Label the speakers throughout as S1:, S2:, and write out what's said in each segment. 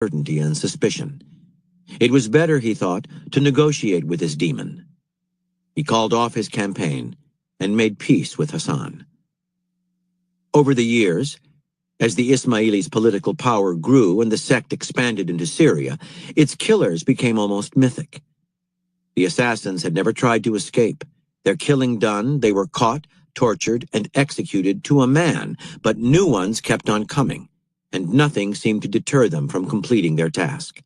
S1: uncertainty and suspicion. It was better, he thought, to negotiate with his demon. He called off his campaign and made peace with Hassan. Over the years, as the Ismailis' political power grew and the sect expanded into Syria, its killers became almost mythic. The assassins had never tried to escape. Their killing done, they were caught, tortured, and executed to a man, but new ones kept on coming, and nothing seemed to deter them from completing their task.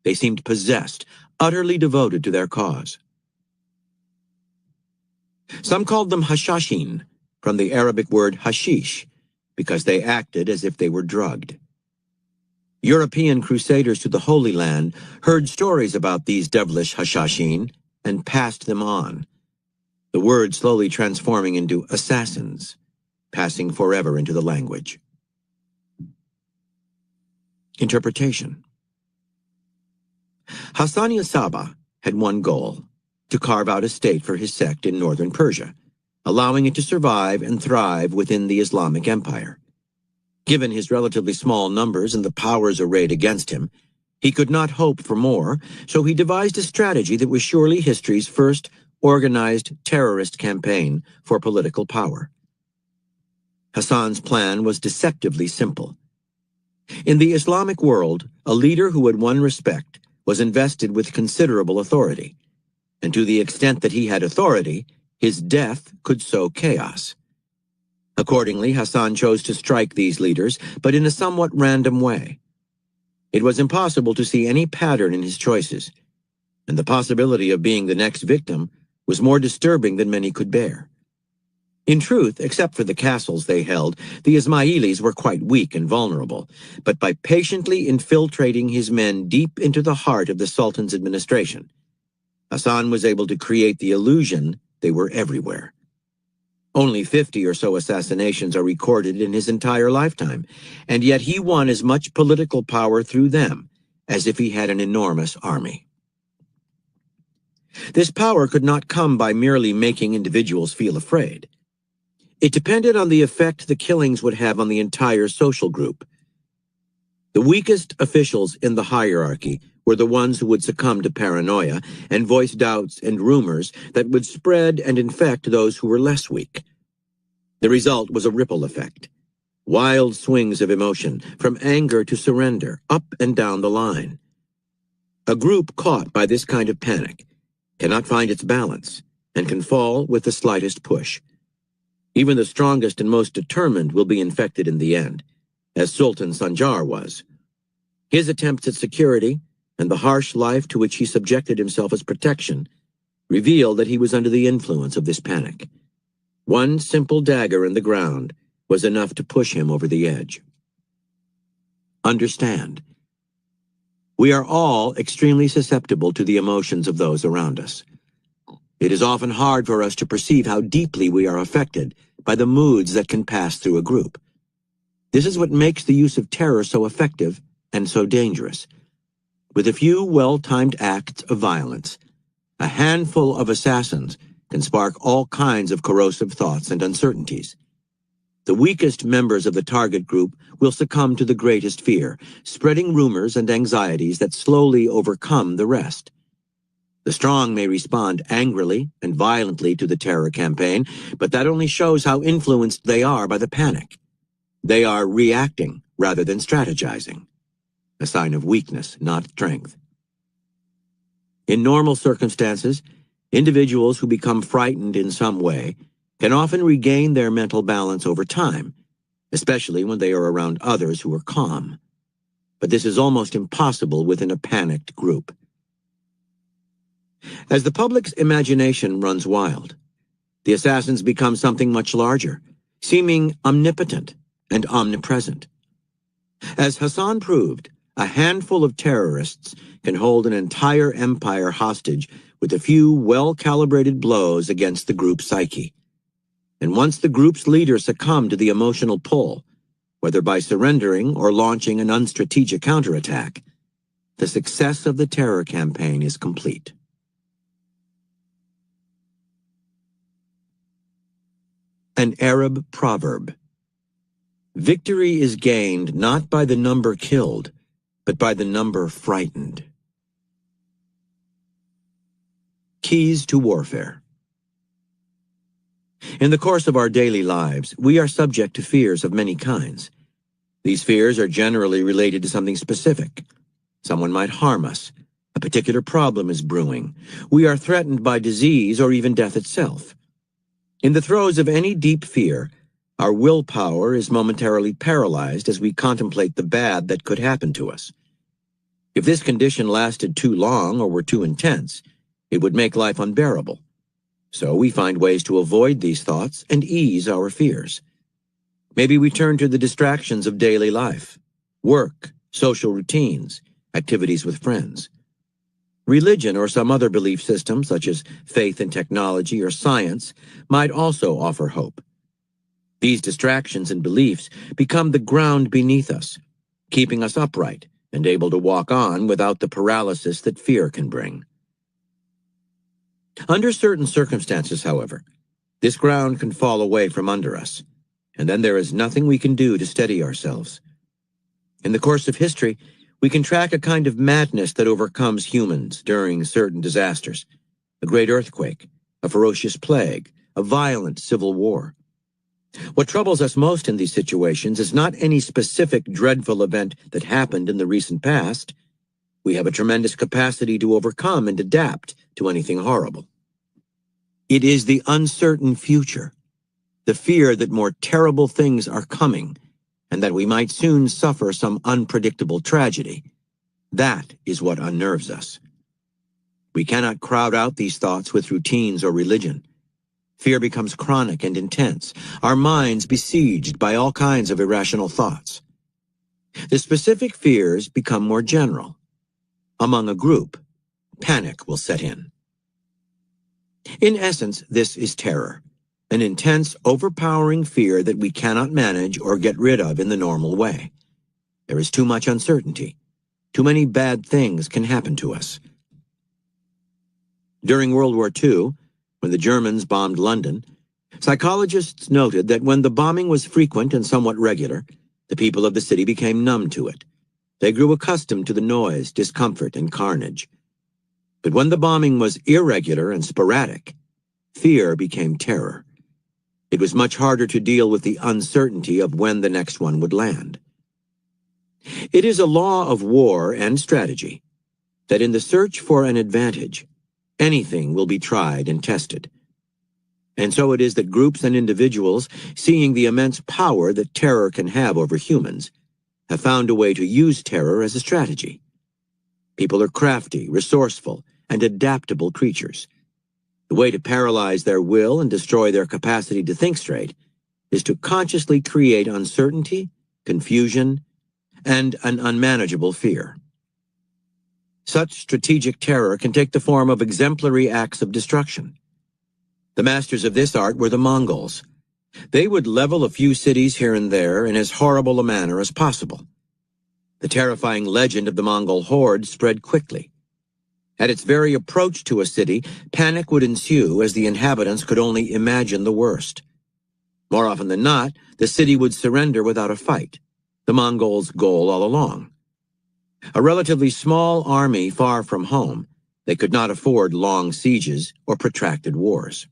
S1: They seemed possessed, utterly devoted to their cause. Some called them hashashin, from the Arabic word hashish, because they acted as if they were drugged. European crusaders to the Holy Land heard stories about these devilish hashashin and passed them on, the word slowly transforming into assassins, passing forever into the language. Interpretation. Hassan al-Sabah had one goal: to carve out a state for his sect in northern Persia, allowing it to survive and thrive within the Islamic Empire. Given his relatively small numbers and the powers arrayed against him, he could not hope for more, so he devised a strategy that was surely history's first organized terrorist campaign for political power. Hassan's plan was deceptively simple. In the Islamic world, a leader who had won respect was invested with considerable authority, and to the extent that he had authority, his death could sow chaos. Accordingly, Hassan chose to strike these leaders, but in a somewhat random way. It was impossible to see any pattern in his choices, and the possibility of being the next victim was more disturbing than many could bear. In truth, except for the castles they held, the Ismailis were quite weak and vulnerable, but by patiently infiltrating his men deep into the heart of the Sultan's administration, Hassan was able to create the illusion they were everywhere. Only 50 or so assassinations are recorded in his entire lifetime, and yet he won as much political power through them as if he had an enormous army. This power could not come by merely making individuals feel afraid. It depended on the effect the killings would have on the entire social group. The weakest officials in the hierarchy were the ones who would succumb to paranoia and voice doubts and rumors that would spread and infect those who were less weak. The result was a ripple effect. Wild swings of emotion, from anger to surrender, up and down the line. A group caught by this kind of panic cannot find its balance and can fall with the slightest push. Even the strongest and most determined will be infected in the end, as Sultan Sanjar was. His attempts at security and the harsh life to which he subjected himself as protection revealed that he was under the influence of this panic. One simple dagger in the ground was enough to push him over the edge. Understand, we are all extremely susceptible to the emotions of those around us. It is often hard for us to perceive how deeply we are affected by the moods that can pass through a group. This is what makes the use of terror so effective and so dangerous. With a few well-timed acts of violence, a handful of assassins can spark all kinds of corrosive thoughts and uncertainties. The weakest members of the target group will succumb to the greatest fear, spreading rumors and anxieties that slowly overcome the rest. The strong may respond angrily and violently to the terror campaign, but that only shows how influenced they are by the panic. They are reacting rather than strategizing, a sign of weakness, not strength. In normal circumstances, individuals who become frightened in some way can often regain their mental balance over time, especially when they are around others who are calm. But this is almost impossible within a panicked group. As the public's imagination runs wild, the assassins become something much larger, seeming omnipotent and omnipresent. As Hassan proved, a handful of terrorists can hold an entire empire hostage with a few well-calibrated blows against the group's psyche. And once the group's leaders succumb to the emotional pull, whether by surrendering or launching an unstrategic counterattack, the success of the terror campaign is complete. An Arab proverb. Victory is gained not by the number killed, but by the number frightened. Keys to warfare. In the course of our daily lives, we are subject to fears of many kinds. These fears are generally related to something specific. Someone might harm us. A particular problem is brewing. We are threatened by disease or even death itself. In the throes of any deep fear, our willpower is momentarily paralyzed as we contemplate the bad that could happen to us. If this condition lasted too long or were too intense, it would make life unbearable. So we find ways to avoid these thoughts and ease our fears. Maybe we turn to the distractions of daily life, work, social routines, activities with friends. Religion or some other belief system, such as faith in technology or science, might also offer hope. These distractions and beliefs become the ground beneath us, keeping us upright and able to walk on without the paralysis that fear can bring. Under certain circumstances, however, this ground can fall away from under us, and then there is nothing we can do to steady ourselves. In the course of history, we can track a kind of madness that overcomes humans during certain disasters: a great earthquake, a ferocious plague, a violent civil war. What troubles us most in these situations is not any specific dreadful event that happened in the recent past. We have a tremendous capacity to overcome and adapt to anything horrible. It is the uncertain future, the fear that more terrible things are coming, and that we might soon suffer some unpredictable tragedy. That is what unnerves us. We cannot crowd out these thoughts with routines or religion. Fear becomes chronic and intense, our minds besieged by all kinds of irrational thoughts. The specific fears become more general. Among a group, panic will set in. In essence, this is terror, an intense, overpowering fear that we cannot manage or get rid of in the normal way. There is too much uncertainty. Too many bad things can happen to us. During World War II, when the Germans bombed London, psychologists noted that when the bombing was frequent and somewhat regular, the people of the city became numb to it. They grew accustomed to the noise, discomfort, and carnage. But when the bombing was irregular and sporadic, fear became terror. It was much harder to deal with the uncertainty of when the next one would land. It is a law of war and strategy that in the search for an advantage, anything will be tried and tested. And so it is that groups and individuals, seeing the immense power that terror can have over humans, have found a way to use terror as a strategy. People are crafty, resourceful, and adaptable creatures. The way to paralyze their will and destroy their capacity to think straight is to consciously create uncertainty, confusion, and an unmanageable fear. Such strategic terror can take the form of exemplary acts of destruction. The masters of this art were the Mongols. They would level a few cities here and there in as horrible a manner as possible. The terrifying legend of the Mongol horde spread quickly. At its very approach to a city, panic would ensue as the inhabitants could only imagine the worst. More often than not, the city would surrender without a fight, the Mongols' goal all along. A relatively small army far from home, they could not afford long sieges or protracted wars.